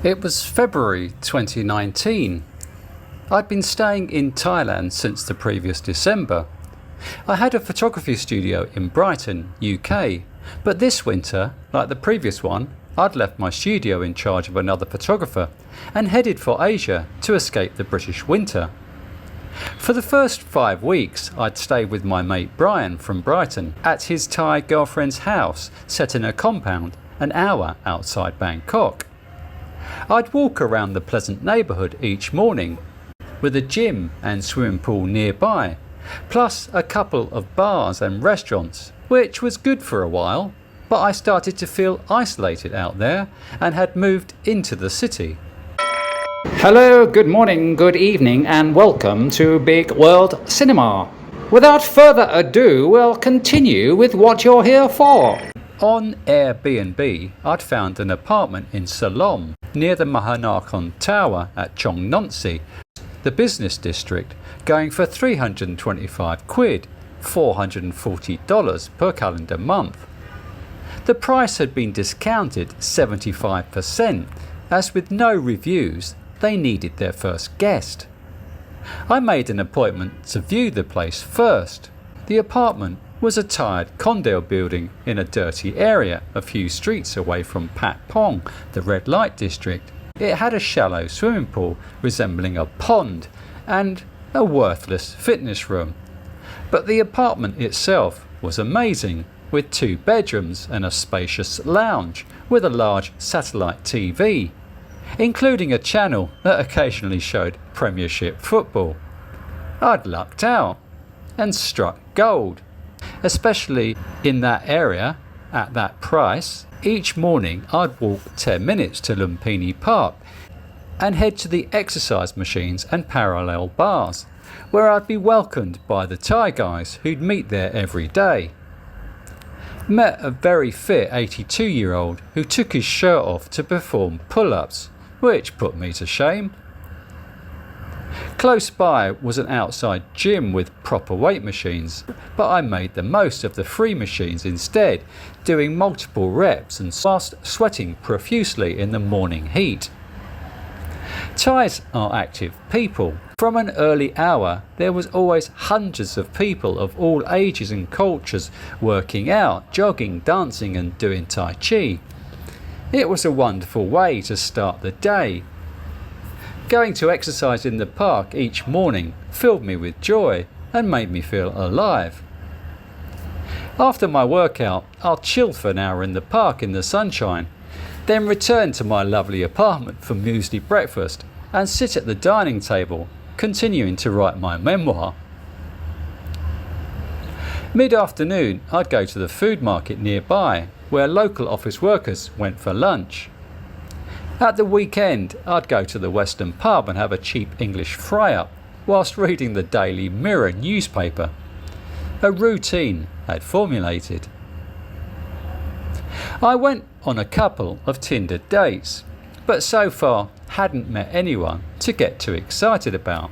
It was February 2019. I'd been staying in Thailand since the previous December. I had a photography studio in Brighton, UK, but this winter, like the previous one, I'd left my studio in charge of another photographer and headed for Asia to escape the British winter. For the first 5 weeks, I'd stayed with my mate Brian from Brighton at his Thai girlfriend's house set in a compound an hour outside Bangkok. I'd walk around the pleasant neighbourhood each morning with a gym and swimming pool nearby, plus a couple of bars and restaurants, which was good for a while, but I started to feel isolated out there and had moved into the city. Hello, good morning, good evening, and welcome to Bigg World Cinema. Without further ado, we'll continue with what you're here for. On Airbnb, I'd found an apartment in Silom, near the Mahanakhon Tower at Chongnonsi, the business district, going for 325 quid, $440 per calendar month. The price had been discounted 75%, as with no reviews, they needed their first guest. I made an appointment to view the place first. The apartment was a tired condo building in a dirty area a few streets away from Pat Pong, the red light district. It had a shallow swimming pool resembling a pond and a worthless fitness room. But the apartment itself was amazing, with 2 bedrooms and a spacious lounge with a large satellite TV, including a channel that occasionally showed Premiership football. I'd lucked out and struck gold, especially in that area at that price. Each morning I'd walk 10 minutes to Lumpini Park and head to the exercise machines and parallel bars, where I'd be welcomed by the Thai guys who'd meet there every day. Met a very fit 82-year-old who took his shirt off to perform pull-ups, which put me to shame. Close by was an outside gym with proper weight machines, but I made the most of the free machines instead, doing multiple reps and whilst sweating profusely in the morning heat. Thais are active people. From an early hour, there was always hundreds of people of all ages and cultures working out, jogging, dancing and doing Tai Chi. It was a wonderful way to start the day. Going to exercise in the park each morning filled me with joy and made me feel alive. After my workout, I'll chill for an hour in the park in the sunshine, then return to my lovely apartment for muesli breakfast and sit at the dining table, continuing to write my memoir. Mid-afternoon, I'd go to the food market nearby, where local office workers went for lunch. At the weekend, I'd go to the Western pub and have a cheap English fry-up, whilst reading the Daily Mirror newspaper. A routine I'd formulated. I went on a couple of Tinder dates, but so far hadn't met anyone to get too excited about.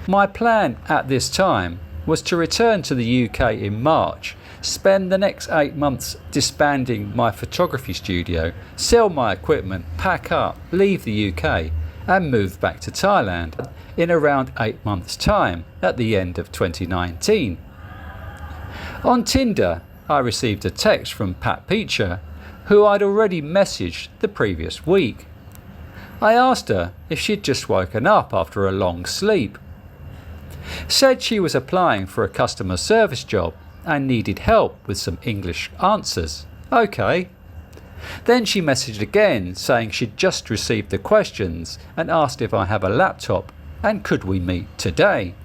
My plan at this time was to return to the UK in March, spend the next 8 months disbanding my photography studio, sell my equipment, pack up, leave the UK and move back to Thailand in around 8 months' time at the end of 2019. On Tinder, I received a text from Pat Peacher, who I'd already messaged the previous week. I asked her if she'd just woken up after a long sleep. Said she was applying for a customer service job and needed help with some English answers. Okay. Then she messaged again saying she'd just received the questions and asked if I have a laptop and could we meet today.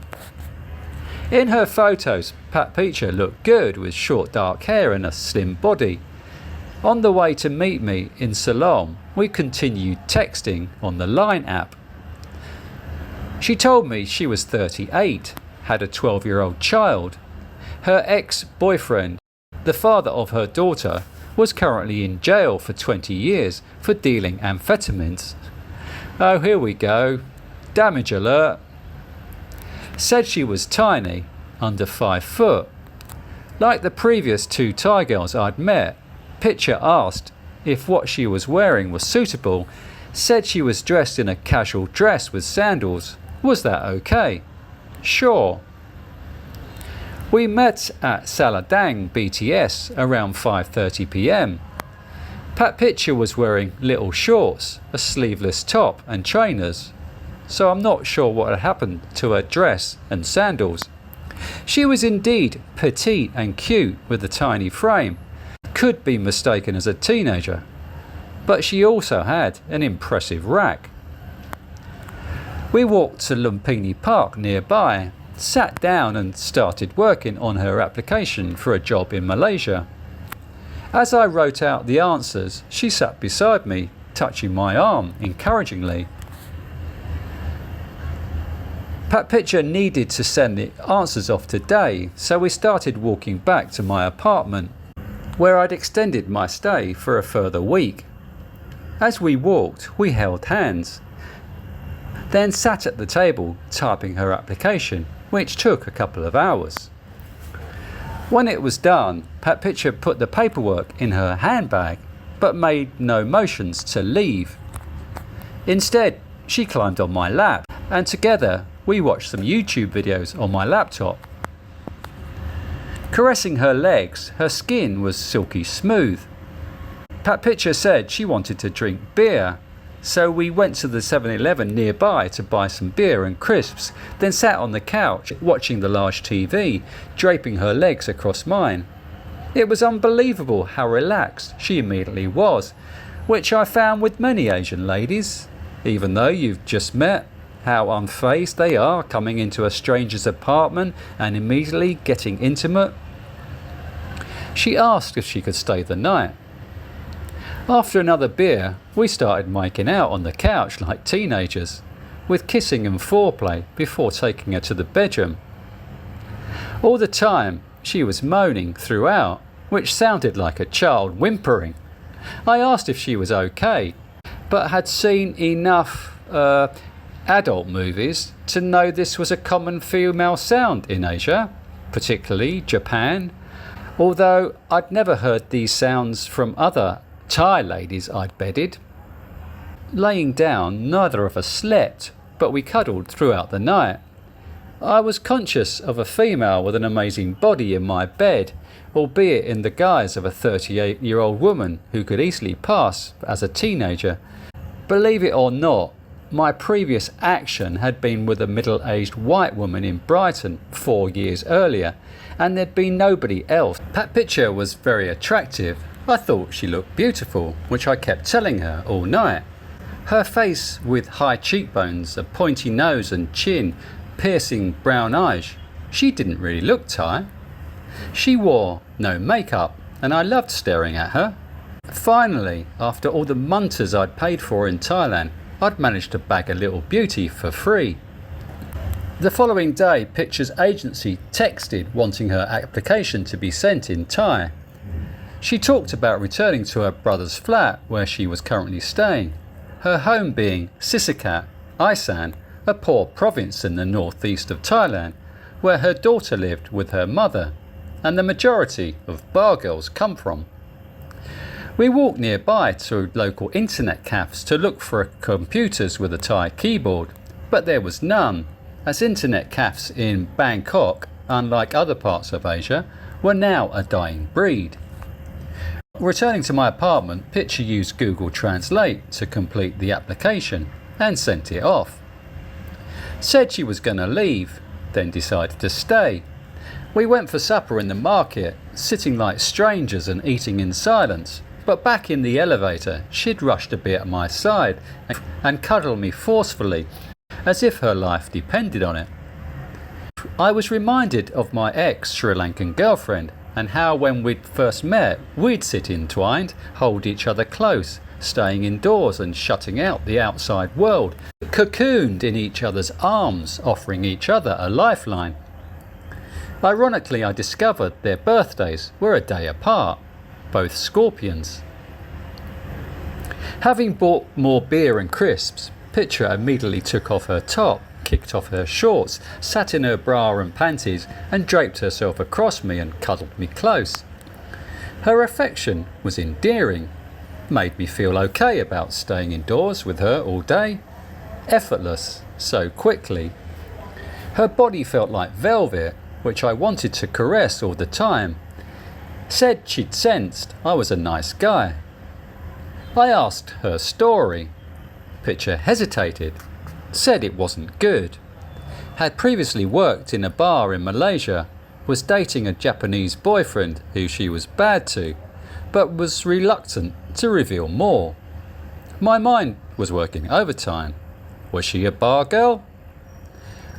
In her photos, Pat Peacher looked good with short dark hair and a slim body. On the way to meet me in Silom, we continued texting on the Line app. She told me she was 38, had a 12-year-old child. Her ex-boyfriend, the father of her daughter, was currently in jail for 20 years for dealing amphetamines. Oh, here we go. Damage alert. Said she was tiny, under 5 foot. Like the previous 2 Thai girls I'd met, Pitcher asked if what she was wearing was suitable Said she was dressed in a casual dress with sandals. Was that okay? Sure. We met at Saladang BTS around 5:30 p.m. Pat Picture was wearing little shorts, a sleeveless top and trainers, so I'm not sure what had happened to her dress and sandals. She was indeed petite and cute with a tiny frame, could be mistaken as a teenager, but she also had an impressive rack. We walked to Lumpini Park nearby, sat down and started working on her application for a job in Malaysia. As I wrote out the answers, she sat beside me, touching my arm encouragingly. Pat Picture needed to send the answers off today, so we started walking back to my apartment, where I'd extended my stay for a further week. As we walked, we held hands, then sat at the table typing her application, which took a couple of hours. When it was done, Pat Picture put the paperwork in her handbag, but made no motions to leave. Instead, she climbed on my lap, and together we watched some YouTube videos on my laptop. Caressing her legs, her skin was silky smooth. Pat Picture said she wanted to drink beer, so we went to the 7-Eleven nearby to buy some beer and crisps, then sat on the couch watching the large TV, draping her legs across mine. It was unbelievable how relaxed she immediately was, which I found with many Asian ladies. Even though you've just met, how unfazed they are coming into a stranger's apartment and immediately getting intimate. She asked if she could stay the night. After another beer, we started making out on the couch like teenagers, with kissing and foreplay before taking her to the bedroom. All the time, she was moaning throughout, which sounded like a child whimpering. I asked if she was okay, but had seen enough adult movies to know this was a common female sound in Asia, particularly Japan, although I'd never heard these sounds from other Thai ladies I'd bedded. Laying down, neither of us slept, but we cuddled throughout the night. I was conscious of a female with an amazing body in my bed, albeit in the guise of a 38-year-old woman who could easily pass as a teenager. Believe it or not, my previous action had been with a middle-aged white woman in Brighton 4 years earlier, and there'd been nobody else. Pat Picture was very attractive. I thought she looked beautiful, which I kept telling her all night. Her face with high cheekbones, a pointy nose and chin, piercing brown eyes. She didn't really look Thai. She wore no makeup, and I loved staring at her. Finally, after all the munters I'd paid for in Thailand, I'd managed to bag a little beauty for free. The following day, Picture's agency texted wanting her application to be sent in Thai. She talked about returning to her brother's flat where she was currently staying, her home being Sisakat, Isan, a poor province in the northeast of Thailand, where her daughter lived with her mother, and the majority of bar girls come from. We walked nearby to local internet cafes to look for computers with a Thai keyboard, but there was none, as internet cafes in Bangkok, unlike other parts of Asia, were now a dying breed. Returning to my apartment, Picture used Google Translate to complete the application and sent it off. Said she was going to leave, then decided to stay. We went for supper in the market, sitting like strangers and eating in silence, but back in the elevator she'd rushed a bit at my side and cuddled me forcefully, as if her life depended on it. I was reminded of my ex-Sri Lankan girlfriend, and how when we'd first met, we'd sit entwined, hold each other close, staying indoors and shutting out the outside world, cocooned in each other's arms, offering each other a lifeline. Ironically, I discovered their birthdays were a day apart, both Scorpions. Having bought more beer and crisps, Picture immediately took off her top, kicked off her shorts, sat in her bra and panties, and draped herself across me and cuddled me close. Her affection was endearing. Made me feel okay about staying indoors with her all day. Effortless, so quickly. Her body felt like velvet, which I wanted to caress all the time. Said she'd sensed I was a nice guy. I asked her story. Picture hesitated. Said it wasn't good. Had previously worked in a bar in Malaysia. Was dating a Japanese boyfriend who she was bad to, but was reluctant to reveal more. My mind was working overtime. Was she a bar girl?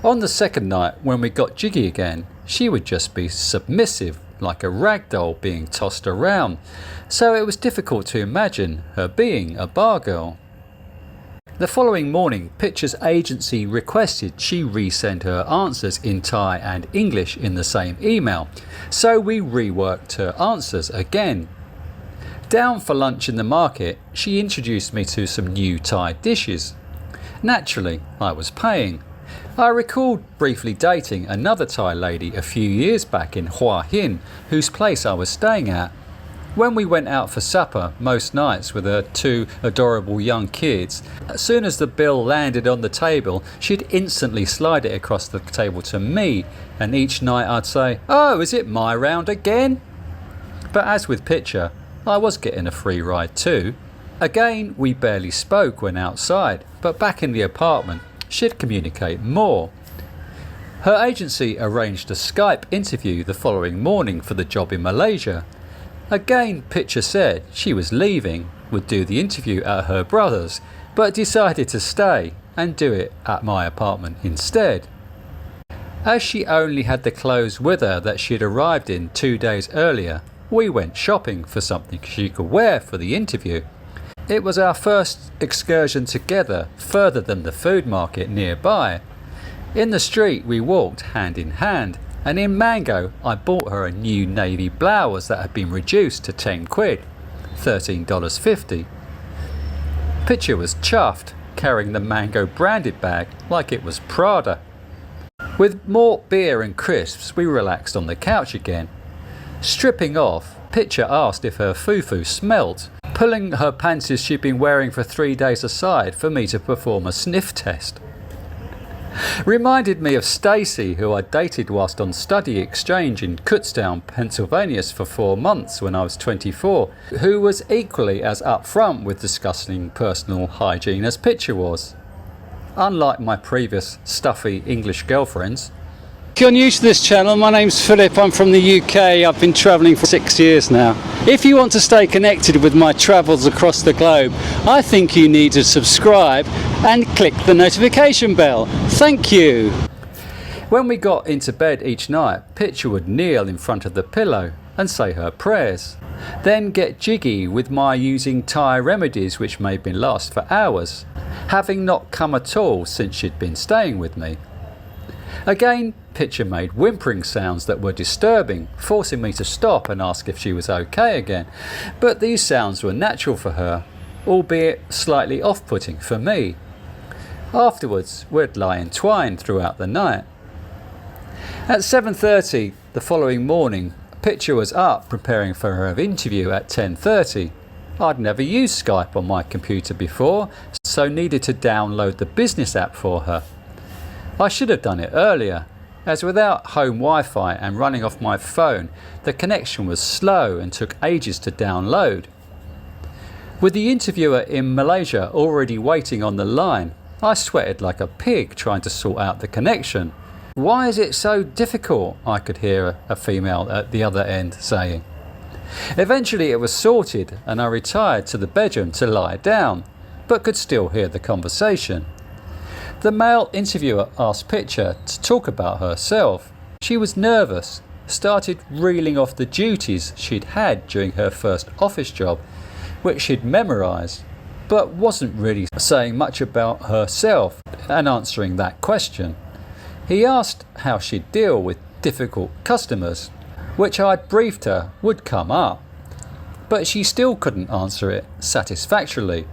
On the second night, when we got jiggy again, she would just be submissive, like a rag doll being tossed around, so it was difficult to imagine her being a bar girl. The following morning, Picture's agency requested she resend her answers in Thai and English in the same email, so we reworked her answers again. Down for lunch in the market, she introduced me to some new Thai dishes. Naturally, I was paying. I recalled briefly dating another Thai lady a few years back in Hua Hin, whose place I was staying at. When we went out for supper most nights with her two adorable young kids, as soon as the bill landed on the table, she'd instantly slide it across the table to me, and each night I'd say, "Oh, is it my round again?" But as with Picture, I was getting a free ride too. Again, we barely spoke when outside, but back in the apartment, she'd communicate more. Her agency arranged a Skype interview the following morning for the job in Malaysia. Again, Picture said she was leaving, would do the interview at her brother's, but decided to stay and do it at my apartment instead. As she only had the clothes with her that she'd arrived in 2 days earlier, we went shopping for something she could wear for the interview. It was our first excursion together further than the food market nearby. In the street we walked hand in hand, and in Mango I bought her a new navy blouse that had been reduced to 10 quid, $13.50. Picture was chuffed, carrying the Mango branded bag like it was Prada. With more beer and crisps, we relaxed on the couch again. Stripping off, Picture asked if her fufu smelt, pulling her panties she'd been wearing for 3 days aside for me to perform a sniff test. Reminded me of Stacey, who I dated whilst on study exchange in Kutztown, Pennsylvania for 4 months when I was 24, who was equally as upfront with discussing personal hygiene as Picture was. Unlike my previous stuffy English girlfriends. If you're new to this channel, my name's Philip, I'm from the UK, I've been travelling for 6 years now. If you want to stay connected with my travels across the globe, I think you need to subscribe and click the notification bell. Thank you! When we got into bed each night, Picture would kneel in front of the pillow and say her prayers. Then get jiggy with my using Thai remedies which made me last for hours, having not come at all since she'd been staying with me. Again, Picture made whimpering sounds that were disturbing, forcing me to stop and ask if she was okay again. But these sounds were natural for her, albeit slightly off-putting for me. Afterwards, we'd lie entwined throughout the night. At 7:30 the following morning, Picture was up preparing for her interview at 10:30. I'd never used Skype on my computer before, so needed to download the business app for her. I should have done it earlier, as without home Wi-Fi and running off my phone, the connection was slow and took ages to download. With the interviewer in Malaysia already waiting on the line, I sweated like a pig trying to sort out the connection. "Why is it so difficult?" I could hear a female at the other end saying. Eventually it was sorted and I retired to the bedroom to lie down, but could still hear the conversation. The male interviewer asked Picture to talk about herself. She was nervous, started reeling off the duties she'd had during her first office job, which she'd memorised, but wasn't really saying much about herself and answering that question. He asked how she'd deal with difficult customers, which I'd briefed her would come up, but she still couldn't answer it satisfactorily,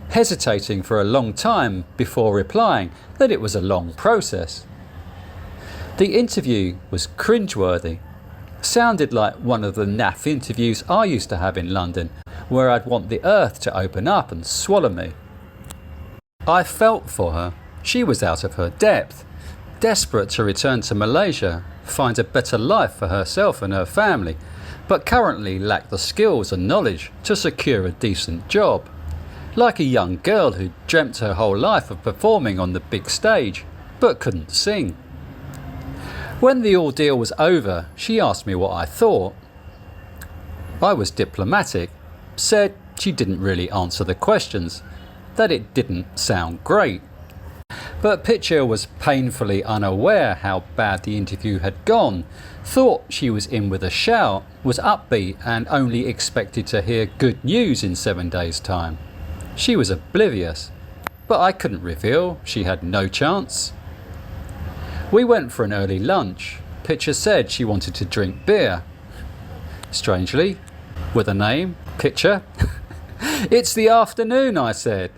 hesitating for a long time before replying that it was a long process. The interview was cringeworthy. Sounded like one of the naff interviews I used to have in London, where I'd want the earth to open up and swallow me. I felt for her. She was out of her depth, desperate to return to Malaysia, find a better life for herself and her family, but currently lacked the skills and knowledge to secure a decent job. Like a young girl who dreamt her whole life of performing on the big stage, but couldn't sing. When the ordeal was over, she asked me what I thought. I was diplomatic, said she didn't really answer the questions, that it didn't sound great. But Picture was painfully unaware how bad the interview had gone, thought she was in with a shout, was upbeat and only expected to hear good news in 7 days' time. She was oblivious, but I couldn't reveal she had no chance. We went for an early lunch. Picture said she wanted to drink beer. Strangely, with a name, Picture. It's the afternoon, I said.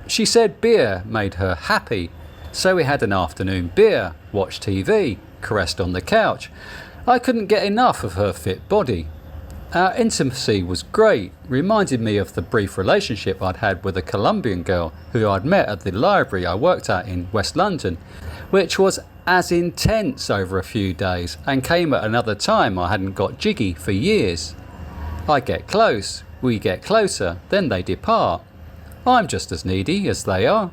She said beer made her happy, so we had an afternoon beer, watched TV, caressed on the couch. I couldn't get enough of her fit body. Our intimacy was great, reminded me of the brief relationship I'd had with a Colombian girl who I'd met at the library I worked at in West London, which was as intense over a few days and came at another time I hadn't got jiggy for years. I get close, we get closer, then they depart. I'm just as needy as they are.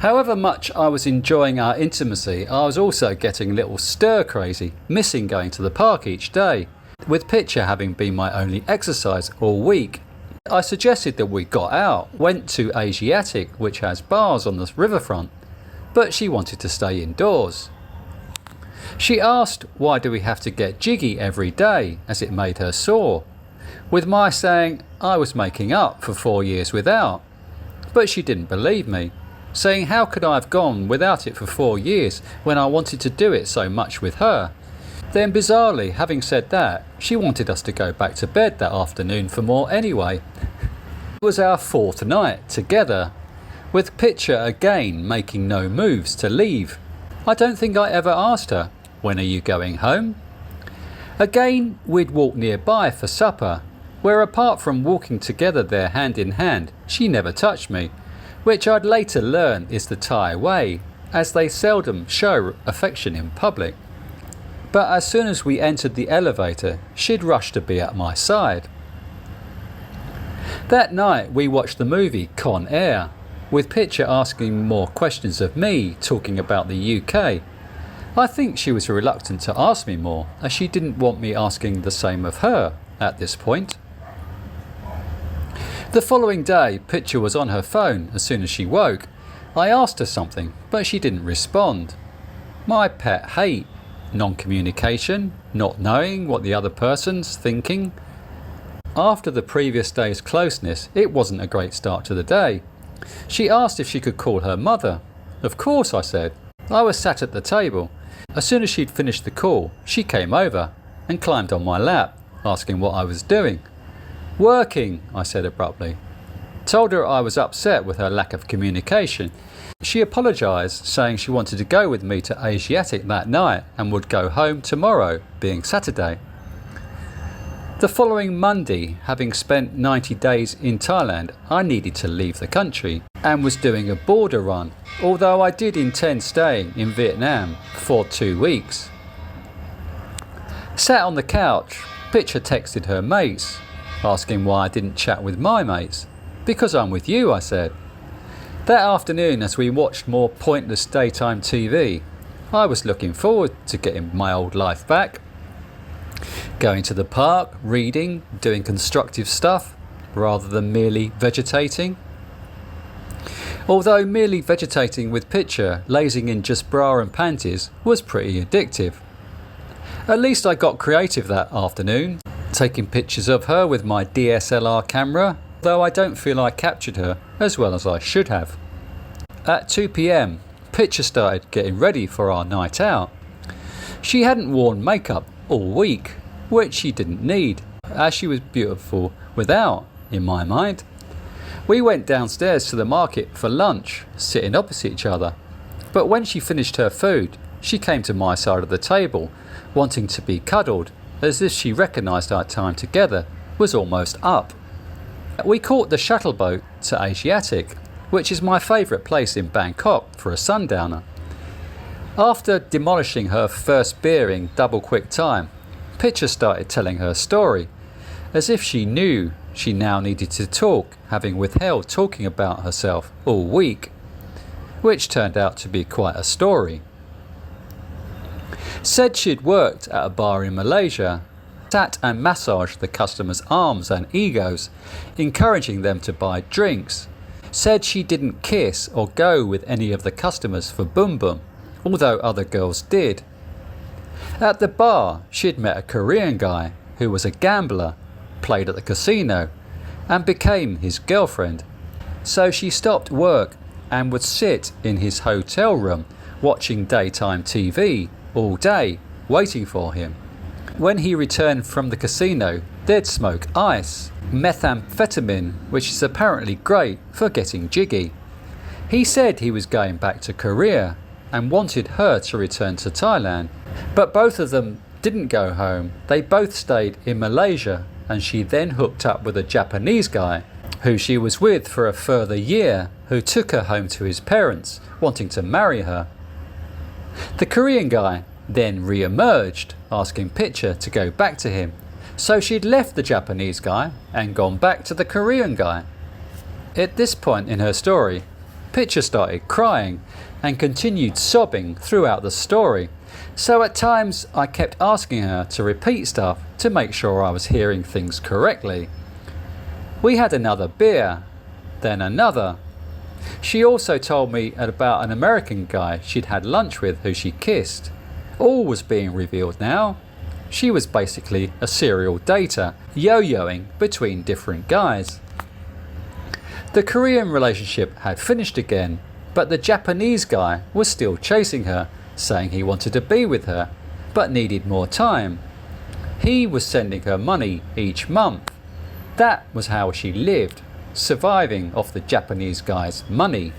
However much I was enjoying our intimacy, I was also getting a little stir crazy, missing going to the park each day, with Picture having been my only exercise all week. I suggested that we got out, went to Asiatique, which has bars on the riverfront, but she wanted to stay indoors. She asked why do we have to get jiggy every day, as it made her sore, with my saying I was making up for 4 years without. But she didn't believe me, saying how could I have gone without it for 4 years when I wanted to do it so much with her. Then bizarrely, having said that, she wanted us to go back to bed that afternoon for more anyway. It was our 4th night together, with Picture again making no moves to leave. I don't think I ever asked her, when are you going home? Again, we'd walk nearby for supper, where apart from walking together there hand in hand, she never touched me, which I'd later learn is the Thai way, as they seldom show affection in public. But as soon as we entered the elevator, she'd rush to be at my side. That night we watched the movie Con Air, with Picture asking more questions of me, talking about the UK. I think she was reluctant to ask me more, as she didn't want me asking the same of her at this point. The following day, Picture was on her phone as soon as she woke. I asked her something, but she didn't respond. My pet hate. Non-communication, not knowing what the other person's thinking. After the previous day's closeness, it wasn't a great start to the day. She asked if she could call her mother. Of course, I said. I was sat at the table. As soon as she'd finished the call, she came over and climbed on my lap, asking what I was doing. Working, I said abruptly. Told her I was upset with her lack of communication. She apologised, saying she wanted to go with me to Asiatique that night and would go home tomorrow, being Saturday. The following Monday, having spent 90 days in Thailand, I needed to leave the country and was doing a border run, although I did intend staying in Vietnam for 2 weeks. Sat on the couch, Picture texted her mates, asking why I didn't chat with my mates. Because I'm with you, I said. That afternoon, as we watched more pointless daytime TV, I was looking forward to getting my old life back. Going to the park, reading, doing constructive stuff, rather than merely vegetating. Although merely vegetating with Picture, lazing in just bra and panties, was pretty addictive. At least I got creative that afternoon, taking pictures of her with my DSLR camera, though I don't feel I captured her as well as I should have. At 2 p.m, Picture started getting ready for our night out. She hadn't worn makeup all week, which she didn't need, as she was beautiful without, in my mind. We went downstairs to the market for lunch, sitting opposite each other. But when she finished her food, she came to my side of the table, wanting to be cuddled, as if she recognised our time together was almost up. We caught the shuttle boat to Asiatique, which is my favourite place in Bangkok for a sundowner. After demolishing her first beer in double quick time, Pitcher started telling her story, as if she knew she now needed to talk, having withheld talking about herself all week, which turned out to be quite a story. Said she'd worked at a bar in Malaysia, sat and massaged the customers' arms and egos, encouraging them to buy drinks. Said she didn't kiss or go with any of the customers for boom boom, although other girls did. At the bar, she'd met a Korean guy who was a gambler, played at the casino, and became his girlfriend. So she stopped work and would sit in his hotel room watching daytime TV all day, waiting for him. When he returned from the casino, they'd smoke ice, methamphetamine, which is apparently great for getting jiggy. He said he was going back to Korea and wanted her to return to Thailand, but both of them didn't go home. They both stayed in Malaysia, and she then hooked up with a Japanese guy who she was with for a further year, who took her home to his parents, wanting to marry her. The Korean guy then re-emerged, asking Pitcher to go back to him, so she'd left the Japanese guy and gone back to the Korean guy. At this point in her story, Pitcher started crying and continued sobbing throughout the story, so at times I kept asking her to repeat stuff to make sure I was hearing things correctly. We had another beer, then another. She also told me about an American guy she'd had lunch with who she kissed. All was being revealed now. She was basically a serial dater, yo-yoing between different guys. The Korean relationship had finished again, but the Japanese guy was still chasing her, saying he wanted to be with her, but needed more time. He was sending her money each month. That was how she lived, surviving off the Japanese guy's money.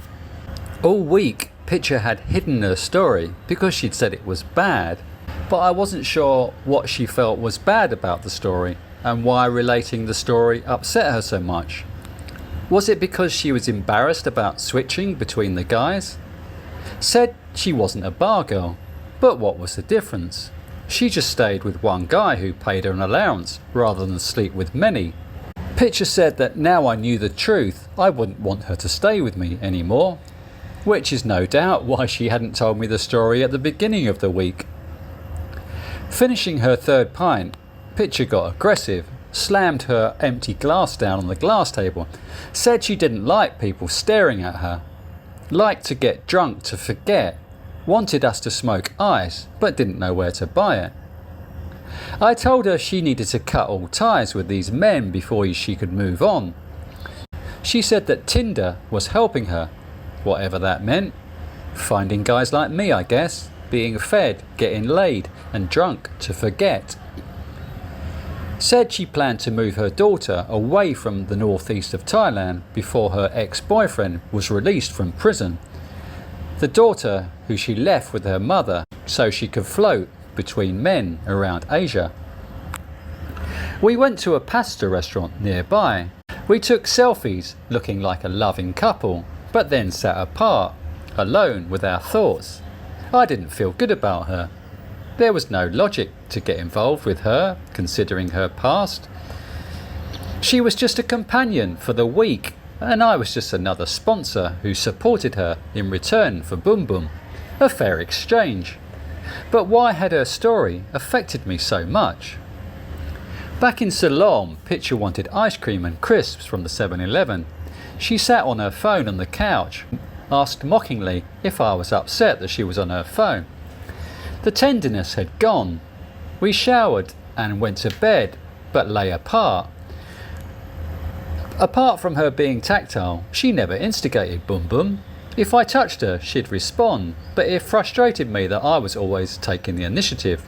All week, Pitcher had hidden her story because she'd said it was bad, but I wasn't sure what she felt was bad about the story and why relating the story upset her so much. Was it because she was embarrassed about switching between the guys? Said she wasn't a bar girl, but what was the difference? She just stayed with one guy who paid her an allowance rather than sleep with many. Pitcher said that now I knew the truth, I wouldn't want her to stay with me anymore, which is no doubt why she hadn't told me the story at the beginning of the week. Finishing her third pint, Pitcher got aggressive, slammed her empty glass down on the glass table, said she didn't like people staring at her, liked to get drunk to forget, wanted us to smoke ice but didn't know where to buy it. I told her she needed to cut all ties with these men before she could move on. She said that Tinder was helping her, whatever that meant. Finding guys like me, I guess, being fed, getting laid and drunk to forget. Said she planned to move her daughter away from the northeast of Thailand before her ex-boyfriend was released from prison. The daughter who she left with her mother so she could float between men around Asia. We went to a pasta restaurant nearby. We took selfies looking like a loving couple, but then sat apart, alone with our thoughts. I didn't feel good about her. There was no logic to get involved with her, considering her past. She was just a companion for the week, and I was just another sponsor who supported her in return for boom boom. A fair exchange. But why had her story affected me so much? Back in Silom, Pitcher wanted ice cream and crisps from the 7-Eleven. She sat on her phone on the couch, asked mockingly if I was upset that she was on her phone. The tenderness had gone. We showered and went to bed, but lay apart. Apart from her being tactile, she never instigated boom boom. If I touched her, she'd respond, but it frustrated me that I was always taking the initiative.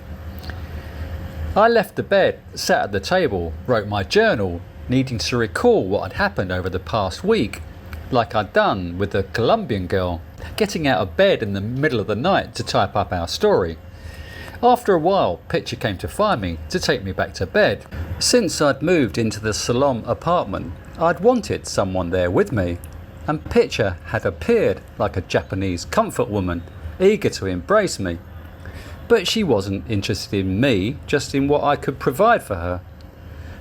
I left the bed, sat at the table, wrote my journal, needing to recall what had happened over the past week, like I'd done with the Colombian girl, getting out of bed in the middle of the night to type up our story. After a while, Pitcher came to find me to take me back to bed. Since I'd moved into the Silom apartment, I'd wanted someone there with me, and Picture had appeared like a Japanese comfort woman, eager to embrace me. But she wasn't interested in me, just in what I could provide for her.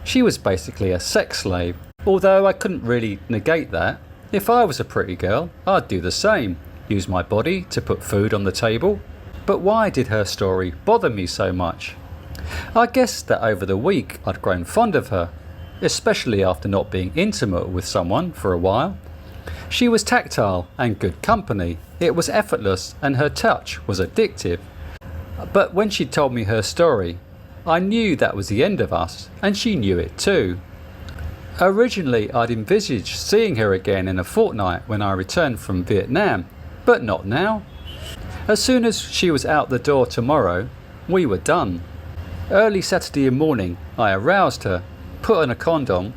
She was basically a sex slave, although I couldn't really negate that. If I was a pretty girl, I'd do the same, use my body to put food on the table. But why did her story bother me so much? I guess that over the week I'd grown fond of her, especially after not being intimate with someone for a while. She was tactile and good company. It was effortless and her touch was addictive. But when she told me her story, I knew that was the end of us, and she knew it too. Originally I'd envisaged seeing her again in a fortnight when I returned from Vietnam, but not now. As soon as she was out the door tomorrow, we were done. Early Saturday morning I aroused her, put on a condom,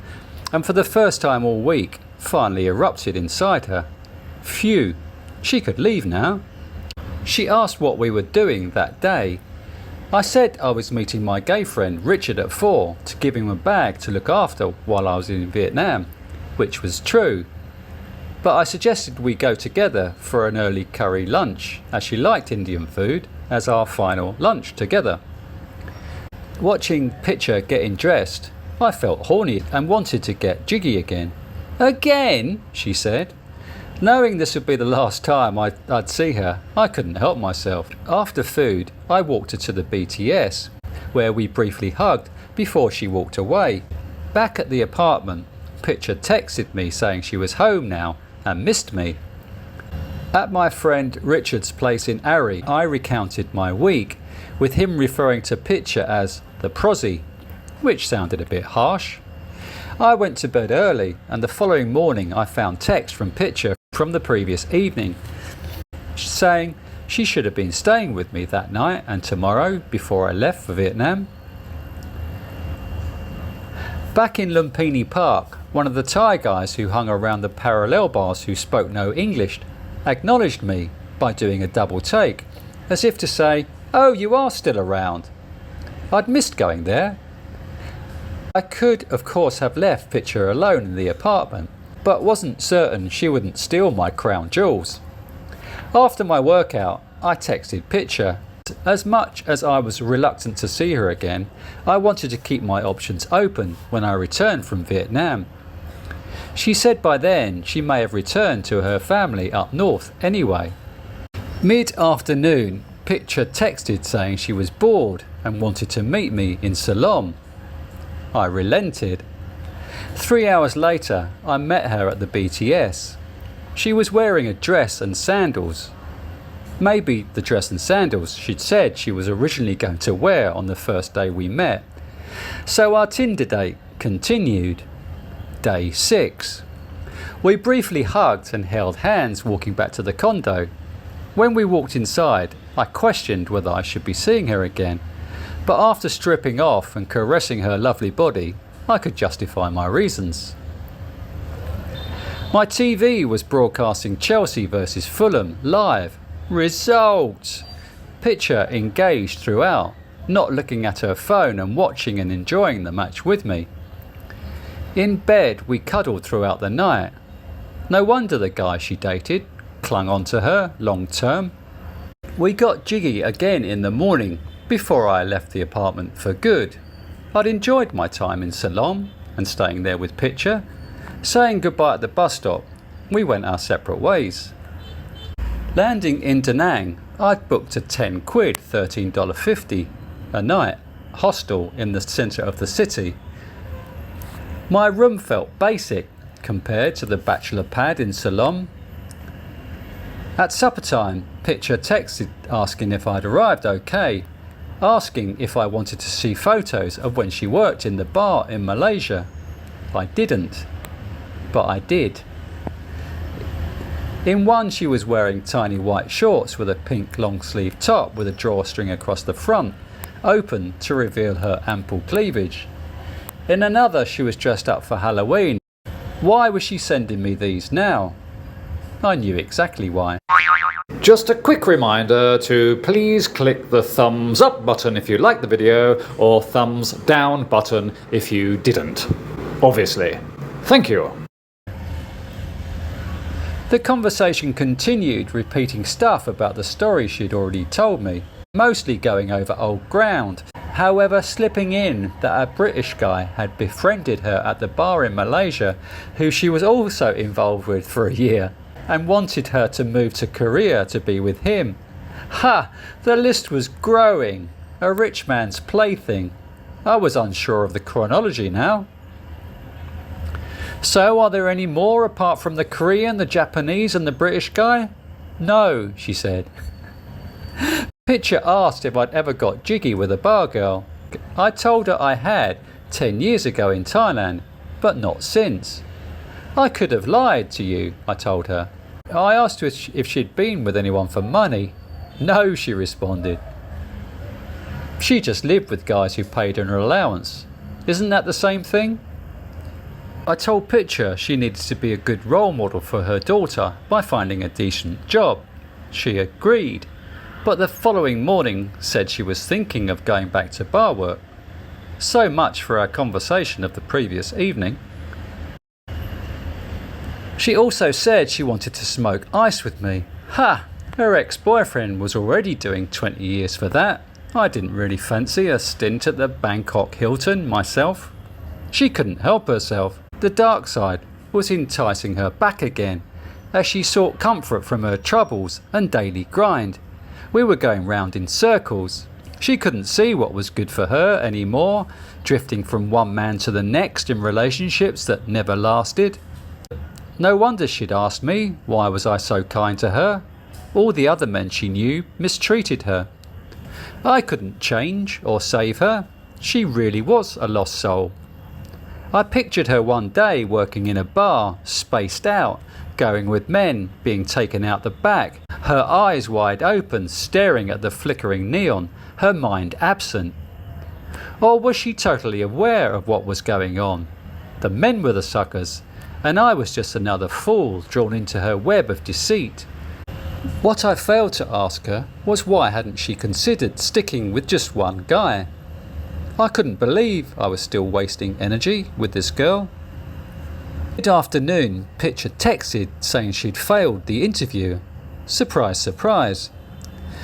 and for the first time all week finally erupted inside her. Phew, she could leave now. She asked what we were doing that day. I said I was meeting my gay friend Richard at 4 to give him a bag to look after while I was in Vietnam, which was true. But I suggested we go together for an early curry lunch, as she liked Indian food, as our final lunch together. Watching Picture getting dressed, I felt horny and wanted to get jiggy again. Again, she said. Knowing this would be the last time I'd see her, I couldn't help myself. After food, I walked her to the BTS, where we briefly hugged before she walked away. Back at the apartment, Picture texted me saying she was home now and missed me. At my friend Richard's place in Ari, I recounted my week, with him referring to Picture as the prosy, which sounded a bit harsh. I went to bed early, and the following morning I found text from Picture from the previous evening, saying she should have been staying with me that night and tomorrow before I left for Vietnam. Back in Lumpini Park, one of the Thai guys who hung around the parallel bars who spoke no English acknowledged me by doing a double take, as if to say, "Oh, you are still around." I'd missed going there. I could, of course, have left Picture alone in the apartment, but wasn't certain she wouldn't steal my crown jewels. After my workout, I texted Picture. As much as I was reluctant to see her again, I wanted to keep my options open when I returned from Vietnam. She said by then she may have returned to her family up north anyway. Mid-afternoon, Picture texted saying she was bored and wanted to meet me in Silom. I relented. 3 hours later, I met her at the BTS. She was wearing a dress and sandals. Maybe the dress and sandals she'd said she was originally going to wear on the first day we met. So our Tinder date continued. Day 6. We briefly hugged and held hands walking back to the condo. When we walked inside, I questioned whether I should be seeing her again. But after stripping off and caressing her lovely body, I could justify my reasons. My TV was broadcasting Chelsea versus Fulham live. Result! Picture engaged throughout, not looking at her phone and watching and enjoying the match with me. In bed, we cuddled throughout the night. No wonder the guy she dated clung on to her long term. We got jiggy again in the morning before I left the apartment for good. I'd enjoyed my time in Silom and staying there with Picture. Saying goodbye at the bus stop, we went our separate ways. Landing in Da Nang, I'd booked a 10 quid, $13.50 a night hostel in the centre of the city. My room felt basic compared to the bachelor pad in Silom. At supper time, Picture texted asking if I'd arrived okay, asking if I wanted to see photos of when she worked in the bar in Malaysia. I didn't, but I did. In one, she was wearing tiny white shorts with a pink long sleeve top with a drawstring across the front, open to reveal her ample cleavage. In another, she was dressed up for Halloween. Why was she sending me these now? I knew exactly why. Just a quick reminder to please click the thumbs up button if you liked the video, or thumbs down button if you didn't. Obviously. Thank you. The conversation continued, repeating stuff about the story she'd already told me, mostly going over old ground. However, slipping in that a British guy had befriended her at the bar in Malaysia, who she was also involved with for a year, and wanted her to move to Korea to be with him. Ha! The list was growing. A rich man's plaything. I was unsure of the chronology now. So, are there any more apart from the Korean, the Japanese and the British guy? No, she said. Pitcher asked if I'd ever got jiggy with a bar girl. I told her I had 10 years ago in Thailand, but not since. I could have lied to you, I told her. I asked her if she'd been with anyone for money. No, she responded. She just lived with guys who paid her an allowance. Isn't that the same thing? I told Pitcher she needed to be a good role model for her daughter by finding a decent job. She agreed, but the following morning said she was thinking of going back to bar work. So much for our conversation of the previous evening. She also said she wanted to smoke ice with me. Ha! Her ex-boyfriend was already doing 20 years for that. I didn't really fancy a stint at the Bangkok Hilton myself. She couldn't help herself. The dark side was enticing her back again, as she sought comfort from her troubles and daily grind. We were going round in circles. She couldn't see what was good for her anymore, drifting from one man to the next in relationships that never lasted. No wonder she'd asked me why was I so kind to her. All the other men she knew mistreated her. I couldn't change or save her. She really was a lost soul. I pictured her one day working in a bar, spaced out, going with men, being taken out the back, her eyes wide open, staring at the flickering neon, her mind absent. Or was she totally aware of what was going on? The men were the suckers, and I was just another fool drawn into her web of deceit. What I failed to ask her was why hadn't she considered sticking with just one guy? I couldn't believe I was still wasting energy with this girl. Mid-afternoon, Pitcher texted saying she'd failed the interview. Surprise, surprise.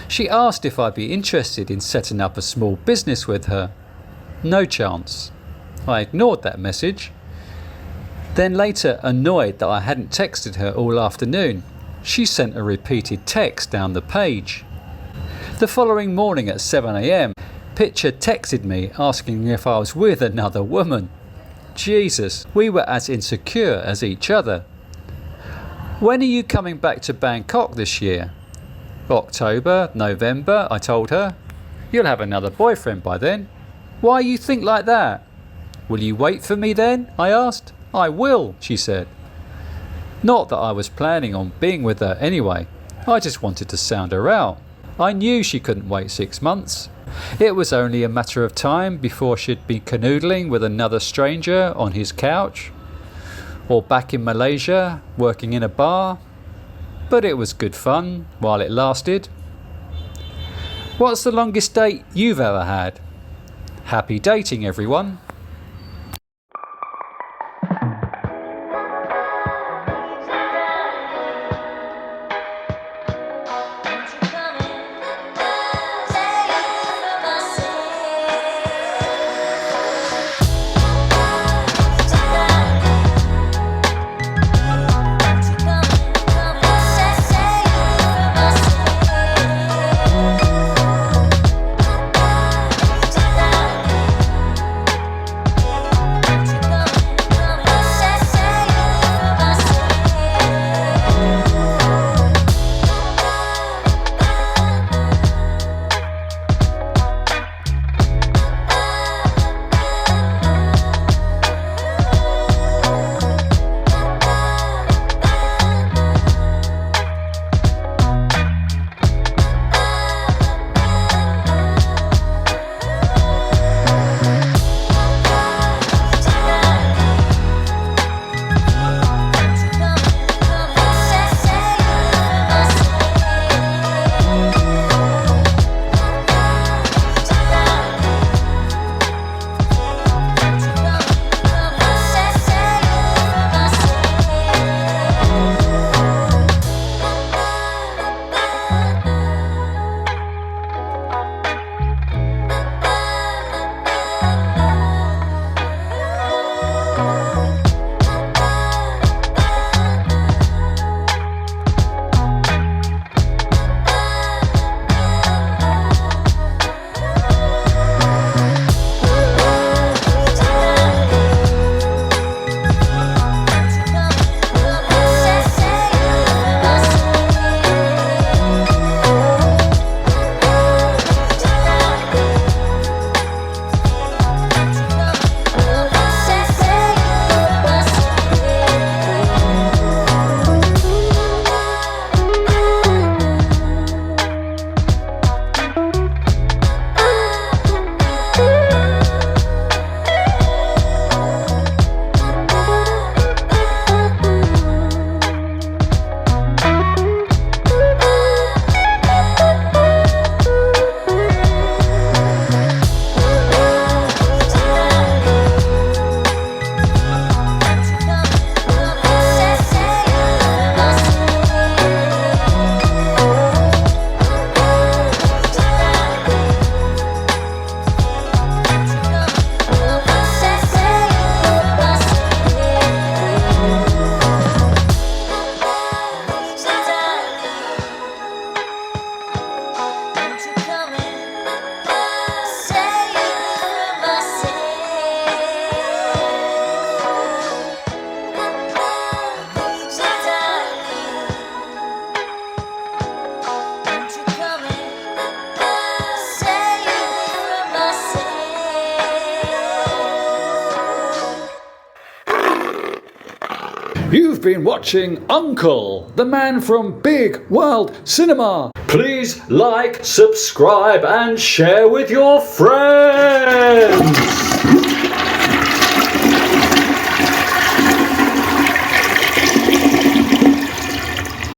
She asked if I'd be interested in setting up a small business with her. No chance. I ignored that message. Then later, annoyed that I hadn't texted her all afternoon, she sent a repeated text down the page. The following morning at 7 a.m, Pitcher texted me asking if I was with another woman. Jesus, we were as insecure as each other. When are you coming back to Bangkok this year? October, November, I told her. You'll have another boyfriend by then. Why you think like that? Will you wait for me then? I asked. I will, she said. Not that I was planning on being with her anyway. I just wanted to sound her out. I knew she couldn't wait 6 months. It was only a matter of time before she'd be canoodling with another stranger on his couch, or back in Malaysia working in a bar. But it was good fun while it lasted. What's the longest date you've ever had? Happy dating, everyone. You've been watching Uncle, the man from Bigg World Cinema. Please like, subscribe and share with your friends.